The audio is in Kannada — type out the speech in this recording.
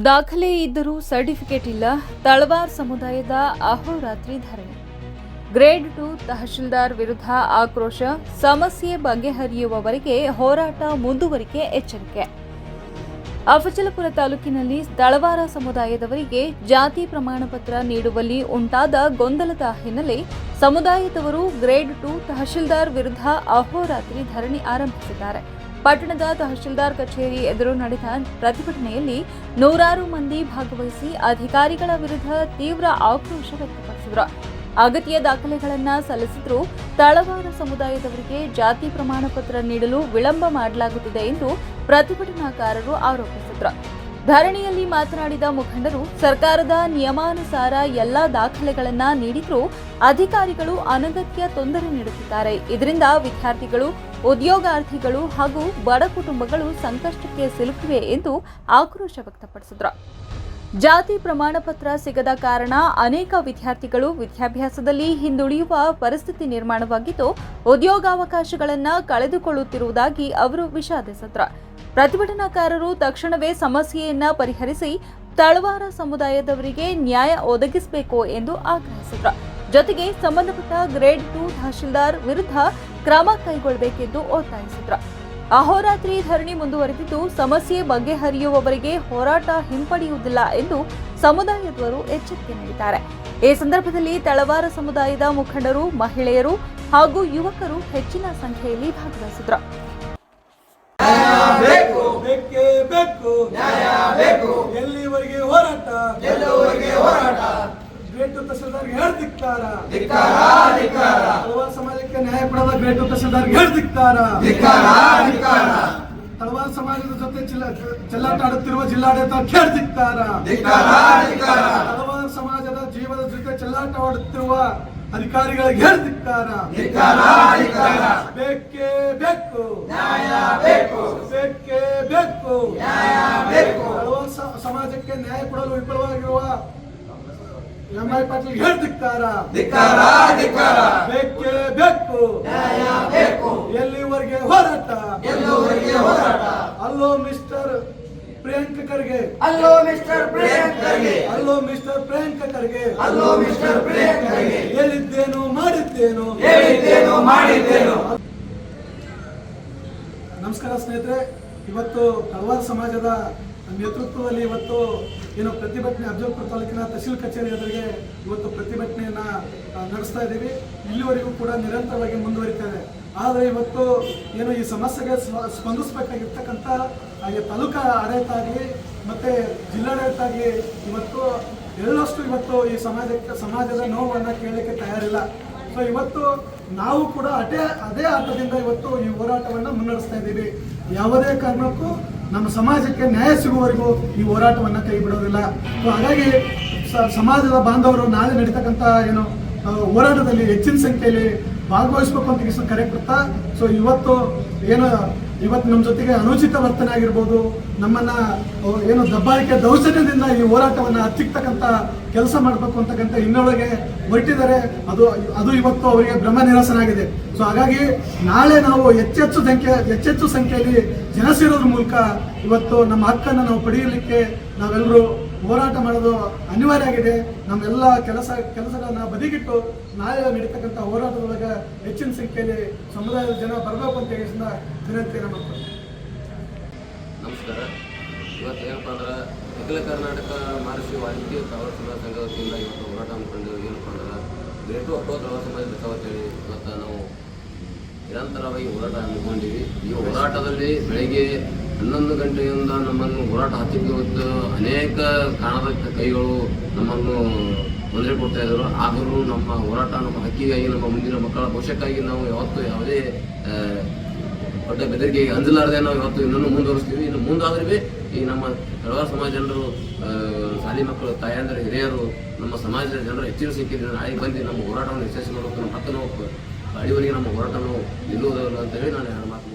ದಾಖಲೆ ಇದ್ದರೂ ಸರ್ಟಿಫಿಕೇಟ್ ಇಲ್ಲ. ತಳವಾರ್ ಸಮುದಾಯದ ಅಹೋರಾತ್ರಿ ಧರಣಿ. ಗ್ರೇಡ್ 2 ತಹಶೀಲ್ದಾರ್ ವಿರುದ್ಧ ಆಕ್ರೋಶ. ಸಮಸ್ಯೆ ಬಗೆಹರಿಯುವವರೆಗೆ ಹೋರಾಟ ಮುಂದುವರಿಕೆ ಎಚ್ಚರಿಕೆ. ಅಫಜಲಪುರ ತಾಲೂಕಿನಲ್ಲಿ ತಳವಾರ ಸಮುದಾಯದವರಿಗೆ ಜಾತಿ ಪ್ರಮಾಣ ಪತ್ರ ನೀಡುವಲ್ಲಿ ಉಂಟಾದ ಗೊಂದಲದ ಹಿನ್ನೆಲೆ ಸಮುದಾಯದವರು ಗ್ರೇಡ್ 2 ತಹಶೀಲ್ದಾರ್ ವಿರುದ್ಧ ಅಹೋರಾತ್ರಿ ಧರಣಿ ಆರಂಭಿಸಿದ್ದಾರೆ. ಪಟ್ಟಣದ ತಹಶೀಲ್ದಾರ್ ಕಚೇರಿ ಎದುರು ನಡೆದ ಪ್ರತಿಭಟನೆಯಲ್ಲಿ ನೂರಾರು ಮಂದಿ ಭಾಗವಹಿಸಿ ಅಧಿಕಾರಿಗಳ ವಿರುದ್ಧ ತೀವ್ರ ಆಕ್ರೋಶ ವ್ಯಕ್ತಪಡಿಸಿದರು. ಅಗತ್ಯ ದಾಖಲೆಗಳನ್ನು ಸಲ್ಲಿಸಿದರೂ ತಳವಾರ ಸಮುದಾಯದವರಿಗೆ ಜಾತಿ ಪ್ರಮಾಣ ಪತ್ರ ನೀಡಲು ವಿಳಂಬ ಮಾಡಲಾಗುತ್ತಿದೆ ಎಂದು ಪ್ರತಿಭಟನಾಕಾರರು ಆರೋಪಿಸಿದರು. ಧರಣಿಯಲ್ಲಿ ಮಾತನಾಡಿದ ಮುಖಂಡರು, ಸರ್ಕಾರದ ನಿಯಮಾನುಸಾರ ಎಲ್ಲಾ ದಾಖಲೆಗಳನ್ನು ನೀಡಿದರೂ ಅಧಿಕಾರಿಗಳು ಅನಗತ್ಯ ತೊಂದರೆ ನೀಡುತ್ತಿದ್ದಾರೆ. ಇದರಿಂದ ವಿದ್ಯಾರ್ಥಿಗಳು, ಉದ್ಯೋಗಾರ್ಥಿಗಳು ಹಾಗೂ ಬಡ ಕುಟುಂಬಗಳು ಸಂಕಷ್ಟಕ್ಕೆ ಸಿಲುಕಿವೆ ಎಂದು ಆಕ್ರೋಶ ವ್ಯಕ್ತಪಡಿಸಿದರು. ಜಾತಿ ಪ್ರಮಾಣ ಪತ್ರ ಸಿಗದ ಕಾರಣ ಅನೇಕ ವಿದ್ಯಾರ್ಥಿಗಳು ವಿದ್ಯಾಭ್ಯಾಸದಲ್ಲಿ ಹಿಂದುಳಿಯುವ ಪರಿಸ್ಥಿತಿ ನಿರ್ಮಾಣವಾಗಿದ್ದು, ಉದ್ಯೋಗಾವಕಾಶಗಳನ್ನು ಕಳೆದುಕೊಳ್ಳುತ್ತಿರುವುದಾಗಿ ಅವರು ವಿಷಾದಿಸಿದರು. ಪ್ರತಿಭಟನಾಕಾರರು ತಕ್ಷಣವೇ ಸಮಸ್ಯೆಯನ್ನ ಪರಿಹರಿಸಿ ತಳವಾರ ಸಮುದಾಯದವರಿಗೆ ನ್ಯಾಯ ಒದಗಿಸಬೇಕು ಎಂದು ಆಗ್ರಹಿಸಿದರು. ಜೊತೆಗೆ ಸಂಬಂಧಪಟ್ಟ ಗ್ರೇಡ್ 2 ತಹಶೀಲ್ದಾರ್ ವಿರುದ್ಧ ಕ್ರಮ ಕೈಗೊಳ್ಳಬೇಕೆಂದು ಒತ್ತಾಯಿಸಿದರು. ಅಹೋರಾತ್ರಿ ಧರಣಿ ಮುಂದುವರೆದಿದ್ದು, ಸಮಸ್ಯೆ ಬಗೆಹರಿಯುವವರೆಗೆ ಹೋರಾಟ ಹಿಂಪಡೆಯುವುದಿಲ್ಲ ಎಂದು ಸಮುದಾಯದವರು ಎಚ್ಚರಿಕೆ ನೀಡಿದ್ದಾರೆ. ಈ ಸಂದರ್ಭದಲ್ಲಿ ತಳವಾರ ಸಮುದಾಯದ ಮುಖಂಡರು, ಮಹಿಳೆಯರು ಹಾಗೂ ಯುವಕರು ಹೆಚ್ಚಿನ ಸಂಖ್ಯೆಯಲ್ಲಿ ಭಾಗವಹಿಸಿದರು. ಎಲ್ಲಿವರೆಗೆ ಹೋರಾಟ? ಗ್ರೇಡ್ 2 ತಹಶೀಲ್ದಾರ್ಗೆ ಹೇಳ್ದಿಕ್ತಾರ. ತಳವಾರ ಸಮಾಜಕ್ಕೆ ನ್ಯಾಯ ಕೊಡದ ಗ್ರೇಡ್ 2 ತಹಶೀಲ್ದಾರ್ಗೆ ಹೇಳ್ದಿಕ್ತಾರ. ತಳವಾರ ಸಮಾಜದ ಜೊತೆ ಚೆಲ್ಲಾಟ ಆಡುತ್ತಿರುವ ಜಿಲ್ಲಾಡಳಿತ ಹೇಳ್ದಿಕ್ತಾರ. ತಳವಾರ ಸಮಾಜದ ಜೀವದ ಜೊತೆ ಚೆಲ್ಲಾಟ ಆಡುತ್ತಿರುವ ಅಧಿಕಾರಿಗಳಿಗೆ ಹೇಳ್ದಿಕ್ತಾರ. ಬೇಕೇ ಬೇಕು ನ್ಯಾಯ, ಬೇಕೇ ಬೇಕು ತಳವಾರ ಸಮಾಜಕ್ಕೆ ನ್ಯಾಯ ಕೊಡಲು ವಿಫಲವಾಗಿರುವ ಎಂ.ಐ. ಪಾಟೀಲ್ ಹೇಳ್ದಿಕ್ತಾರ. ಬೇಕೇ ಬೇಕು ನ್ಯಾಯ, ಎಲ್ಲಿವರೆಗೆ ಹೋರಾಟ? ಅಲ್ಲೋ ಮಿಸ್ಟರ್ ಪ್ರಿಯಾಂಕ ಖರ್ಗೆ, ಅಲ್ಲೋ ಮಿಸ್ಟರ್ ಪ್ರಿಯಾಂಕ ಖರ್ಗೆ, ಅಲ್ಲೋ ಮಿಸ್ಟರ್ ಪ್ರಿಯಾಂಕ ಖರ್ಗೆ, ಅಲ್ಲೋ ಮಿಸ್ಟರ್ ಪ್ರಿಯಾಂಕ ಖರ್ಗೆ, ಹೇಳಿದ್ದೇನು ಮಾಡಿದ್ದೇನು, ಹೇಳಿದ್ದೇನು ಮಾಡಿದ್ದೇನು. ನಮಸ್ಕಾರ ಸ್ನೇಹಿತರೆ, ಇವತ್ತು ತಳವಾರ ಸಮಾಜದ ನೇತೃತ್ವದಲ್ಲಿ ಇವತ್ತು ಏನು ಪ್ರತಿಭಟನೆ ಅಫಜಲಪುರ ತಾಲೂಕಿನ ತಹಶೀಲ್ ಕಚೇರಿ ಎದುರಿಗೆ ಇವತ್ತು ಪ್ರತಿಭಟನೆಯನ್ನ ನಡೆಸ್ತಾ ಇದ್ದೀವಿ. ಇಲ್ಲಿವರೆಗೂ ಕೂಡ ನಿರಂತರವಾಗಿ ಮುಂದುವರಿತಾ ಇದೆ. ಆದರೆ ಇವತ್ತು ಏನು ಈ ಸಮಸ್ಯೆಗೆ ಸ್ಪಂದಿಸಬೇಕಾಗಿರ್ತಕ್ಕಂಥ ಹಾಗೆ ತಾಲೂಕಾ ಆಡಳಿತ ಆಗಲಿ ಮತ್ತು ಜಿಲ್ಲಾಡಳಿತ ಆಗಲಿ ಇವತ್ತು ಎಳ್ಳಷ್ಟು ಇವತ್ತು ಈ ಸಮಾಜದ ನೋವನ್ನು ಕೇಳಲಿಕ್ಕೆ ತಯಾರಿಲ್ಲ. ಸೊ ಇವತ್ತು ನಾವು ಕೂಡ ಅದೇ ಆಟದಿಂದ ಇವತ್ತು ಈ ಹೋರಾಟವನ್ನು ಮುನ್ನಡೆಸ್ತಾ ಇದ್ದೀವಿ. ಯಾವುದೇ ಕಾರಣಕ್ಕೂ ನಮ್ಮ ಸಮಾಜಕ್ಕೆ ನ್ಯಾಯ ಸಿಗುವವರೆಗೂ ಈ ಹೋರಾಟವನ್ನು ಕೈ ಬಿಡೋದಿಲ್ಲ. ಸೊ ಹಾಗಾಗಿ ಸಮಾಜದ ಬಾಂಧವರು ನಾಳೆ ನಡೀತಕ್ಕಂಥ ಏನು ಹೋರಾಟದಲ್ಲಿ ಹೆಚ್ಚಿನ ಸಂಖ್ಯೆಯಲ್ಲಿ ಭಾಗವಹಿಸಬೇಕು ಅಂತ ಕರೆ ಕೊಡ್ತಾ, ಸೊ ಇವತ್ತು ನಮ್ಮ ಜೊತೆಗೆ ಅನುಚಿತ ವರ್ತನೆ ಆಗಿರ್ಬೋದು, ನಮ್ಮನ್ನ ಏನು ದಬ್ಬಾಳಿಕೆ ದೌರ್ಜನ್ಯದಿಂದ ಈ ಹೋರಾಟವನ್ನು ಹತ್ತಿಕ್ಕತಕ್ಕಂಥ ಕೆಲಸ ಮಾಡಬೇಕು ಅಂತಕ್ಕಂಥ ಇನ್ನೊಳಗೆ ಹೊರಟಿದ್ದಾರೆ. ಅದು ಇವತ್ತು ಅವರಿಗೆ ಬ್ರಹ್ಮ ನಿರಸನಾಗಿದೆ. ಸೊ ಹಾಗಾಗಿ ನಾಳೆ ನಾವು ಹೆಚ್ಚೆಚ್ಚು ಸಂಖ್ಯೆಯಲ್ಲಿ ಜನ ಸೇರೋದ್ರ ಮೂಲಕ ಇವತ್ತು ನಮ್ಮ ಹಕ್ಕನ್ನು ನಾವು ಪಡೆಯಲಿಕ್ಕೆ ನಾವೆಲ್ಲರೂ ಹೋರಾಟ ಮಾಡೋದು ಅನಿವಾರ್ಯ ಆಗಿದೆ. ನಮ್ಮೆಲ್ಲ ಕೆಲಸಗಳನ್ನ ಬದಿಗಿಟ್ಟು ನಾಳೆ ನಡೀತಕ್ಕಂಥ ಹೋರಾಟದೊಳಗೆ ಹೆಚ್ಚಿನ ಸಂಖ್ಯೆಯಲ್ಲಿ ಸಮುದಾಯದ ಜನ ಬರಬೇಕು ಅಂತ ವಿನಂತಿಯನ್ನು ಮಾಡ್ತಾರೆ. ನಮಸ್ಕಾರ. ಇವತ್ತು ಏನಪ್ಪ ಅಂದ್ರೆ ಅಖಿಲ ಕರ್ನಾಟಕ ಮಹರ್ಷಿ ವಾಲ್ಮೀಕಿ ತಳವಾರ ಸಮಾಜ ಸಂಘ ವತಿಯಿಂದ ಇವತ್ತು ಹೋರಾಟ ಹಮ್ಮಿಕೊಂಡು ಏನಪ್ಪ ಅಂದ್ರೆ ಗ್ರೇಡ್ 2 ತಳವಾರ ಸಮಾಜ ಅಂತೇಳಿ ಇವತ್ತು ನಾವು ನಿರಂತರವಾಗಿ ಹೋರಾಟ ಹಮ್ಮಿಕೊಂಡಿವಿ. ಈ ಹೋರಾಟದಲ್ಲಿ ಬೆಳಗ್ಗೆ 11 ಗಂಟೆಯಿಂದ ನಮ್ಮನ್ನು ಹೋರಾಟ ಹತ್ತಿಕ್ಕುವುದು ಅನೇಕ ಕಾಣದ ಕೈಗಳು ನಮ್ಮನ್ನು ತೊಂದರೆ ಕೊಡ್ತಾ ಇದ್ದರು. ಆದರೂ ನಮ್ಮ ಹೋರಾಟ ನಮ್ಮ ಹಕ್ಕಿಗಾಗಿ, ನಮ್ಮ ಮುಂದಿನ ಮಕ್ಕಳ ಭವಿಷ್ಯಕ್ಕಾಗಿ ನಾವು ಯಾವತ್ತೂ ಯಾವುದೇ ದೊಡ್ಡ ಬೆದರಿಕೆಗೆ ಅಂಜಲಾರದೆ ನಾವು ಇವತ್ತು ಇನ್ನೂ ಮುಂದುವರಿಸ್ತೀವಿ. ಇನ್ನು ಮುಂದಾದ್ರೂ ಈ ನಮ್ಮ ತಳವಾರ ಸಮಾಜ ಜನರು, ಶಾಲಿ ಮಕ್ಕಳು, ತಾಯಂದಿರು, ಹಿರಿಯರು, ನಮ್ಮ ಸಮಾಜದ ಜನರು ಹೆಚ್ಚಿನ ಸಂಖ್ಯೆಯಲ್ಲಿ ನಾಳೆ ಬಂದು ನಮ್ಮ ಹೋರಾಟವನ್ನು ಯಶಸ್ವಿ ಮಾಡಬೇಕು. ನಮ್ಮ ಹಕ್ಕನ್ನು ಅಡಿವರೆಗೆ ನಮ್ಮ ಹೋರಾಟವನ್ನು ನಿಲ್ಲುವುದಿಲ್ಲ ಅಂತ ಹೇಳಿ ನಾನು ಮಾತು